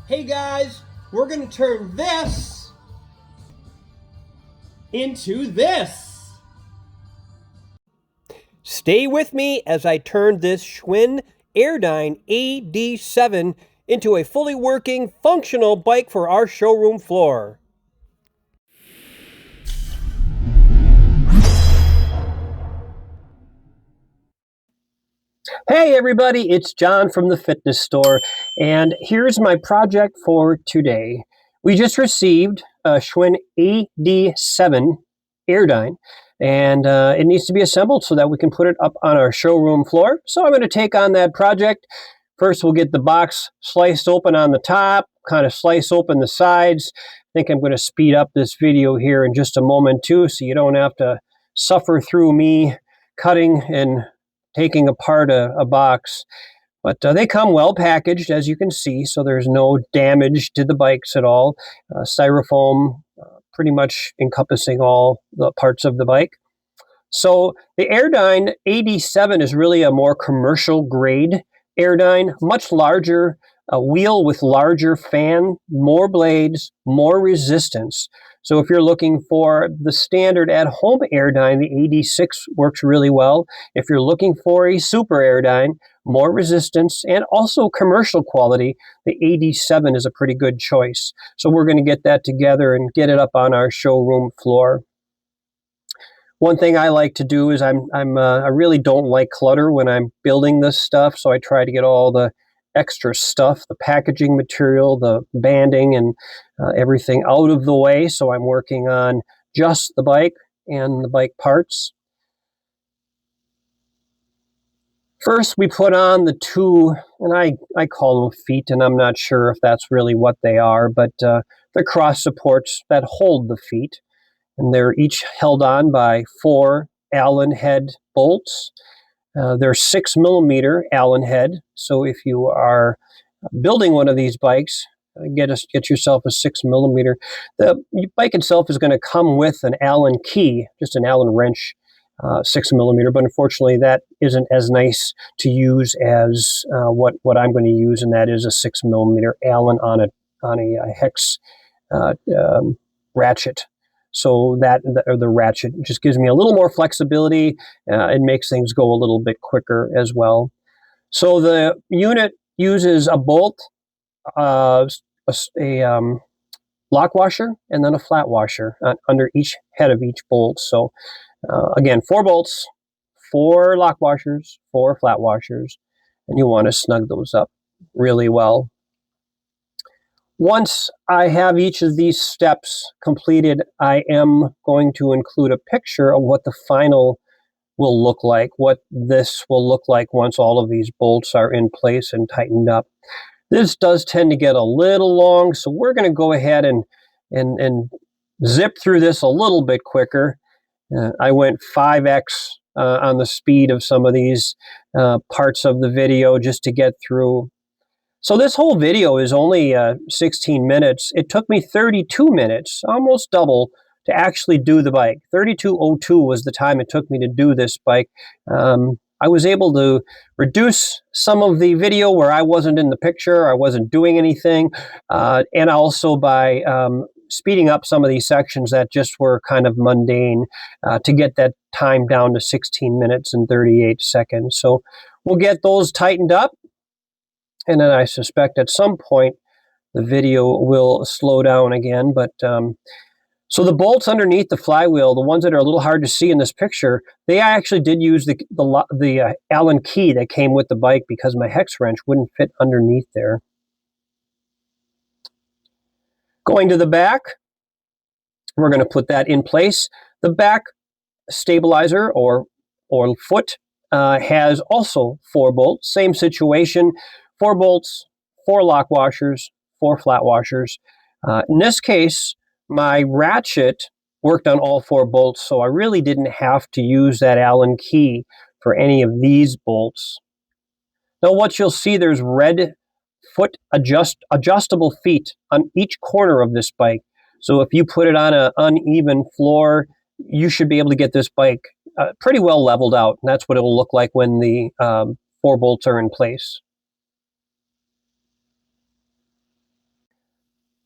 Hey guys, we're going to turn this into this. Stay with me as I turn this Schwinn AirDyne AD7 into a fully working, functional bike for our showroom floor. Hey everybody, it's John from the fitness store, and here's my project for today. We just received a Schwinn AD7 AirDyne, and it needs to be assembled so that we can put it up on our showroom floor. So I'm going to take on that project. First, we'll get the box sliced open on the top, kind of slice open the sides. I think I'm going to speed up this video here in just a moment too, so you don't have to suffer through me cutting and taking apart a box. But they come well packaged, as you can see, so there's no damage to the bikes at all. Styrofoam pretty much encompassing all the parts of the bike. So the AirDyne AD7 is really a more commercial grade AirDyne, much larger, a wheel with larger fan, more blades, more resistance. So if you're looking for the standard at-home AirDyne, the AD6 works really well. If you're looking for a super AirDyne, more resistance, and also commercial quality, the AD7 is a pretty good choice. So we're going to get that together and get it up on our showroom floor. One thing I like to do is I really don't like clutter when I'm building this stuff, so I try to get all the extra stuff, the packaging material, the banding, and everything out of the way. So I'm working on just the bike and the bike parts. First, we put on the two, and I call them feet, and I'm not sure if that's really what they are, but they're cross supports that hold the feet. And they're each held on by 4 Allen head bolts. They're 6mm Allen head. So if you are building one of these bikes, get yourself a 6mm. The bike itself is going to come with an Allen key, just an Allen wrench, 6mm. But unfortunately, that isn't as nice to use as what I'm going to use, and that is a 6mm Allen on a hex ratchet. So the ratchet just gives me a little more flexibility. It makes things go a little bit quicker as well. So the unit uses a bolt, a lock washer, and then a flat washer under each head of each bolt. So again, 4 bolts, 4 lock washers, 4 flat washers, and you want to snug those up really well. Once I have each of these steps completed, I am going to include a picture of what the final will look like, what this will look like once all of these bolts are in place and tightened up. This does tend to get a little long, so we're going to go ahead and zip through this a little bit quicker. I went 5x on the speed of some of these parts of the video just to get through. So this whole video is only 16 minutes. It took me 32 minutes, almost double, to actually do the bike. 32:02 was the time it took me to do this bike. I was able to reduce some of the video where I wasn't in the picture, I wasn't doing anything, and also by speeding up some of these sections that just were kind of mundane to get that time down to 16 minutes and 38 seconds. So we'll get those tightened up. And then I suspect at some point the video will slow down again. But so the bolts underneath the flywheel, the ones that are a little hard to see in this picture, they actually did use the Allen key that came with the bike because my hex wrench wouldn't fit underneath there. Going to the back, we're going to put that in place. The back stabilizer or foot has also 4 bolts. Same situation. 4 bolts, 4 lock washers, 4 flat washers. In this case, my ratchet worked on all 4 bolts, so I really didn't have to use that Allen key for any of these bolts. Now what you'll see, there's red foot adjustable feet on each corner of this bike. So if you put it on an uneven floor, you should be able to get this bike pretty well leveled out. And that's what it will look like when the 4 bolts are in place.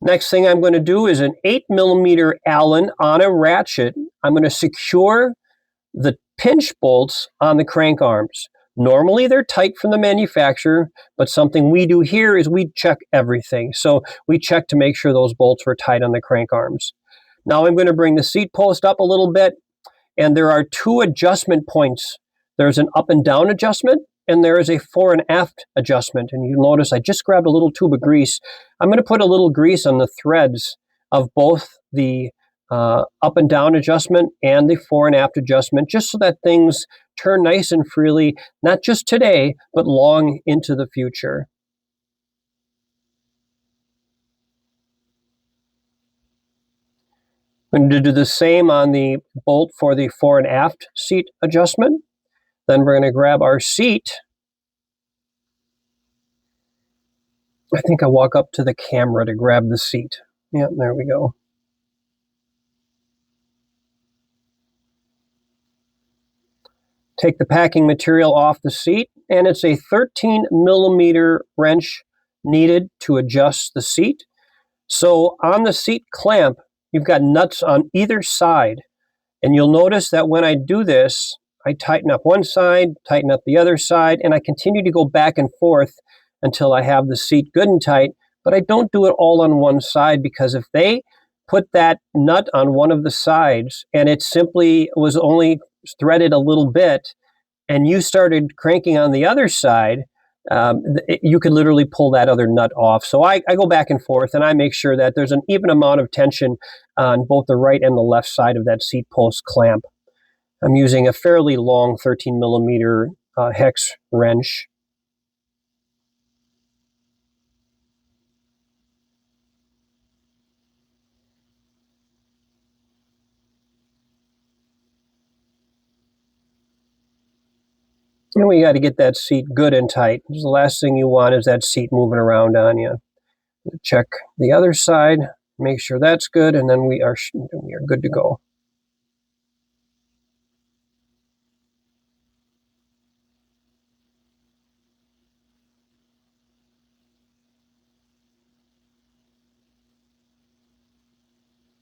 Next thing I'm going to do is an 8mm Allen on a ratchet. I'm going to secure the pinch bolts on the crank arms. Normally they're tight from the manufacturer, but something we do here is we check everything. So we check to make sure those bolts were tight on the crank arms. Now I'm going to bring the seat post up a little bit, and there are two adjustment points. There's an up and down adjustment, and there is a fore and aft adjustment. And you'll notice I just grabbed a little tube of grease. I'm going to put a little grease on the threads of both the up and down adjustment and the fore and aft adjustment, just so that things turn nice and freely, not just today, but long into the future. I'm going to do the same on the bolt for the fore and aft seat adjustment. Then we're going to grab our seat. I think I walk up to the camera to grab the seat. Yep, there we go. Take the packing material off the seat, and it's a 13mm wrench needed to adjust the seat. So on the seat clamp, you've got nuts on either side, and you'll notice that when I do this, I tighten up one side, tighten up the other side, and I continue to go back and forth until I have the seat good and tight, but I don't do it all on one side, because if they put that nut on one of the sides and it simply was only threaded a little bit and you started cranking on the other side, you could literally pull that other nut off. So I go back and forth, and I make sure that there's an even amount of tension on both the right and the left side of that seat post clamp. I'm using a fairly long 13mm hex wrench. And we got to get that seat good and tight. The last thing you want is that seat moving around on you. Check the other side, make sure that's good, and then we are good to go.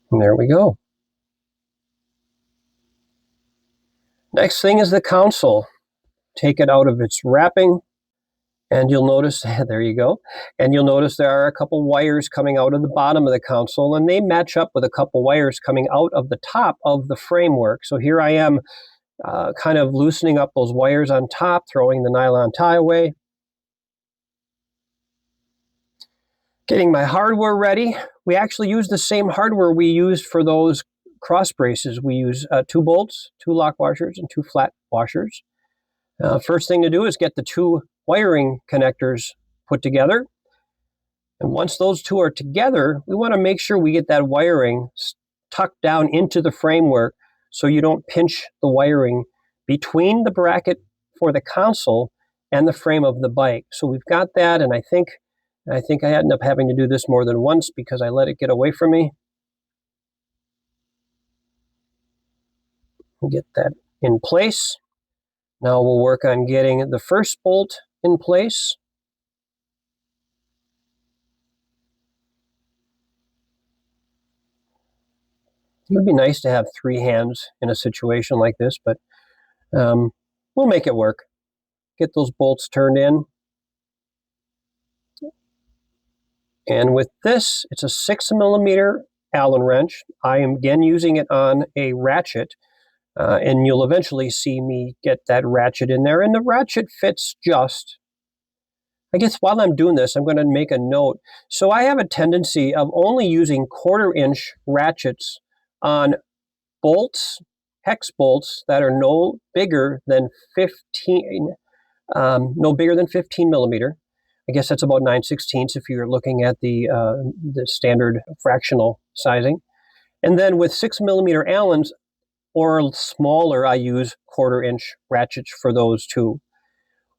And there we go. Next thing is the console. Take it out of its wrapping, and you'll notice, there you go, and you'll notice there are a couple wires coming out of the bottom of the console, and they match up with a couple wires coming out of the top of the framework. So here I am kind of loosening up those wires on top, throwing the nylon tie away. Getting my hardware ready. We actually use the same hardware we used for those cross braces. We use 2 bolts, 2 lock washers, and 2 flat washers. First thing to do is get the 2 wiring connectors put together. And once those 2 are together, we want to make sure we get that wiring tucked down into the framework so you don't pinch the wiring between the bracket for the console and the frame of the bike. So we've got that, and I think I ended up having to do this more than once because I let it get away from me. Get that in place. Now we'll work on getting the first bolt in place. It would be nice to have 3 hands in a situation like this, but we'll make it work. Get those bolts turned in. And with this, it's a 6mm Allen wrench. I am again using it on a ratchet, and you'll eventually see me get that ratchet in there, and the ratchet fits just. I guess while I'm doing this, I'm going to make a note. So I have a tendency of only using 1/4-inch ratchets on bolts, hex bolts that are no bigger than 15 millimeter. I guess that's about 9/16 if you're looking at the standard fractional sizing. And then with 6mm Allens or smaller, I use 1/4-inch ratchets for those too.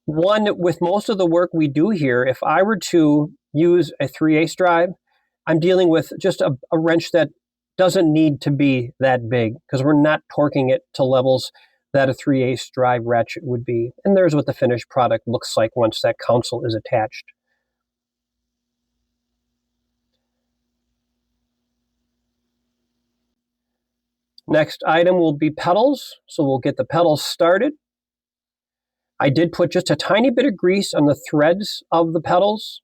With most of the work we do here, if I were to use a 3/8 drive, I'm dealing with just a wrench that doesn't need to be that big because we're not torquing it to levels that a 3/8 drive ratchet would be. And there's what the finished product looks like once that console is attached. Next item will be pedals. So we'll get the pedals started. I did put just a tiny bit of grease on the threads of the pedals.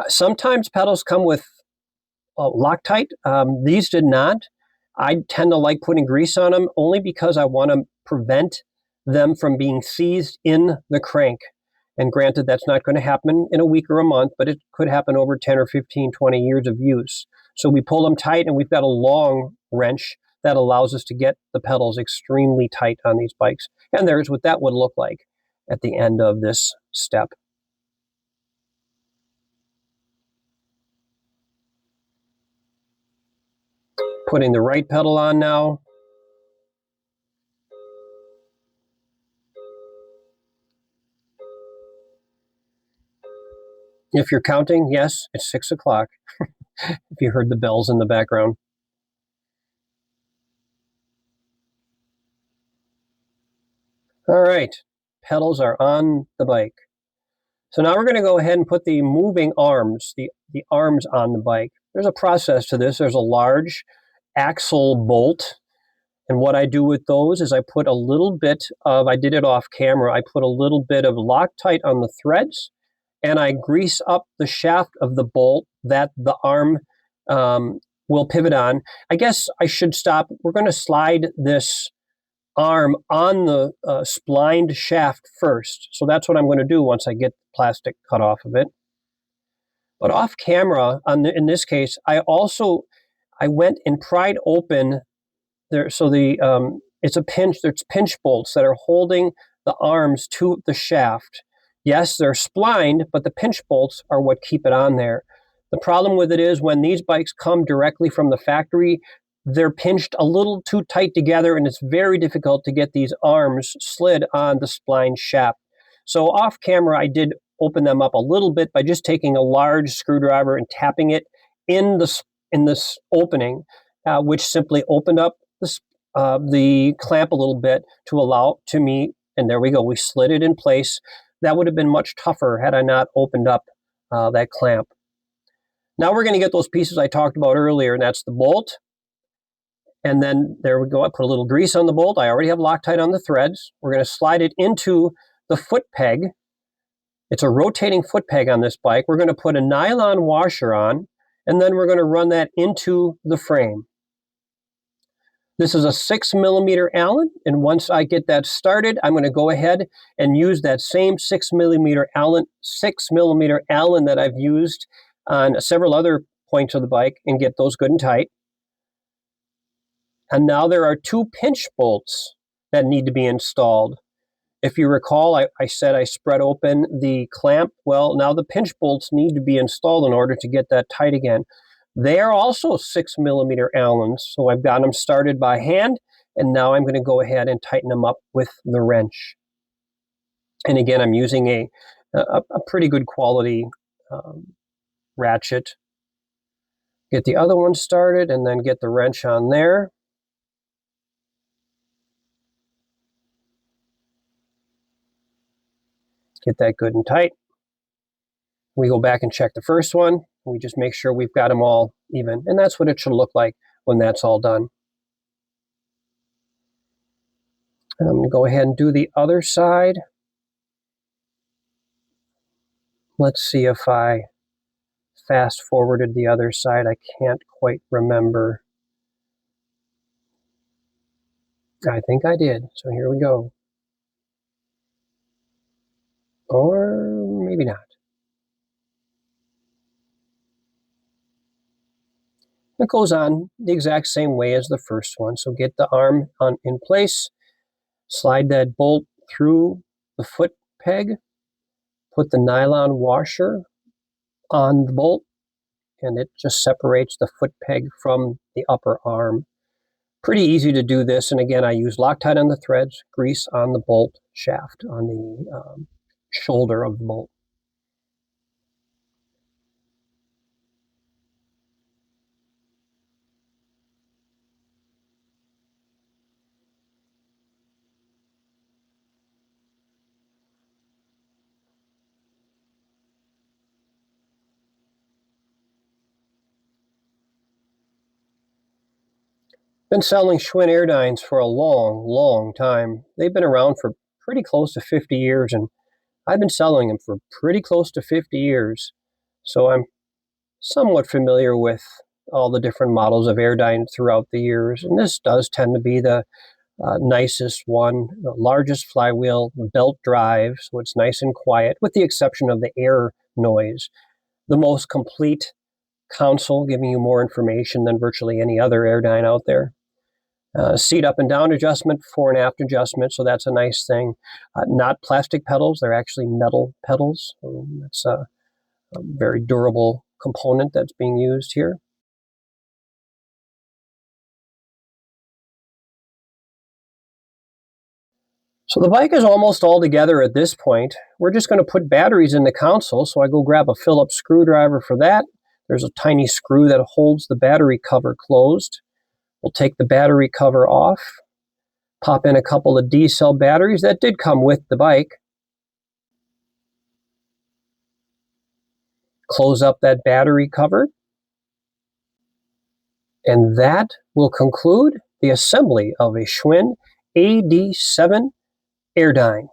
Sometimes pedals come with Loctite. These did not. I tend to like putting grease on them only because I want to prevent them from being seized in the crank. And granted, that's not going to happen in a week or a month, but it could happen over 10 or 15, 20 years of use. So we pull them tight, and we've got a long wrench that allows us to get the pedals extremely tight on these bikes. And there's what that would look like at the end of this step. Putting the right pedal on now. If you're counting, yes, it's 6 o'clock. If you heard the bells in the background. All right, pedals are on the bike. So now we're going to go ahead and put the moving arms, the arms on the bike. There's a process to this. There's a large axle bolt. And what I do with those is I put a little bit of, I did it off camera, I put a little bit of Loctite on the threads, and I grease up the shaft of the bolt that the arm will pivot on. I guess I should stop. We're going to slide this arm on the splined shaft first. So that's what I'm going to do once I get the plastic cut off of it. But off camera, in this case, I went and pried open there. So it's a pinch. There's pinch bolts that are holding the arms to the shaft. Yes, they're splined, but the pinch bolts are what keep it on there. The problem with it is when these bikes come directly from the factory, they're pinched a little too tight together, and it's very difficult to get these arms slid on the spline shaft. So off camera, I did open them up a little bit by just taking a large screwdriver and tapping it in this opening, which simply opened up the clamp a little bit to allow to me, and there we go. We slid it in place. That would have been much tougher had I not opened up that clamp. Now we're going to get those pieces I talked about earlier, and that's the bolt. And then there we go. I put a little grease on the bolt. I already have Loctite on the threads. We're going to slide it into the foot peg. It's a rotating foot peg on this bike. We're going to put a nylon washer on, and then we're going to run that into the frame. This is a 6mm Allen, and once I get that started, I'm going to go ahead and use that same 6mm Allen that I've used on several other points of the bike and get those good and tight. And now there are 2 pinch bolts that need to be installed. If you recall, I said I spread open the clamp. Well, now the pinch bolts need to be installed in order to get that tight again. They are also 6mm Allens, so I've got them started by hand, and now I'm going to go ahead and tighten them up with the wrench. And again, I'm using a pretty good quality ratchet. Get the other one started, and then get the wrench on there. Get that good and tight. We go back and check the first one. We just make sure we've got them all even. And that's what it should look like when that's all done. And I'm going to go ahead and do the other side. Let's see if I fast forwarded the other side. I can't quite remember. I think I did. So here we go. Or maybe not. It goes on the exact same way as the first one. So get the arm in place, slide that bolt through the foot peg, put the nylon washer on the bolt, and it just separates the foot peg from the upper arm. Pretty easy to do this, and again, I use Loctite on the threads, grease on the bolt shaft, on the shoulder of the bolt. Been selling Schwinn AirDynes for a long time. They've been around for pretty close to 50 years, and I've been selling them for pretty close to 50 years. So I'm somewhat familiar with all the different models of AirDyne throughout the years, and this does tend to be the nicest one, the largest flywheel, belt drive, so it's nice and quiet, with the exception of the air noise. The most complete console, giving you more information than virtually any other AirDyne out there. Seat up and down adjustment, fore and aft adjustment, so that's a nice thing. Not plastic pedals, they're actually metal pedals. That's a very durable component that's being used here. So the bike is almost all together at this point. We're just going to put batteries in the console, so I go grab a Phillips screwdriver for that. There's a tiny screw that holds the battery cover closed. We'll take the battery cover off, pop in a couple of D-cell batteries that did come with the bike. Close up that battery cover. And that will conclude the assembly of a Schwinn AD7 AirDyne.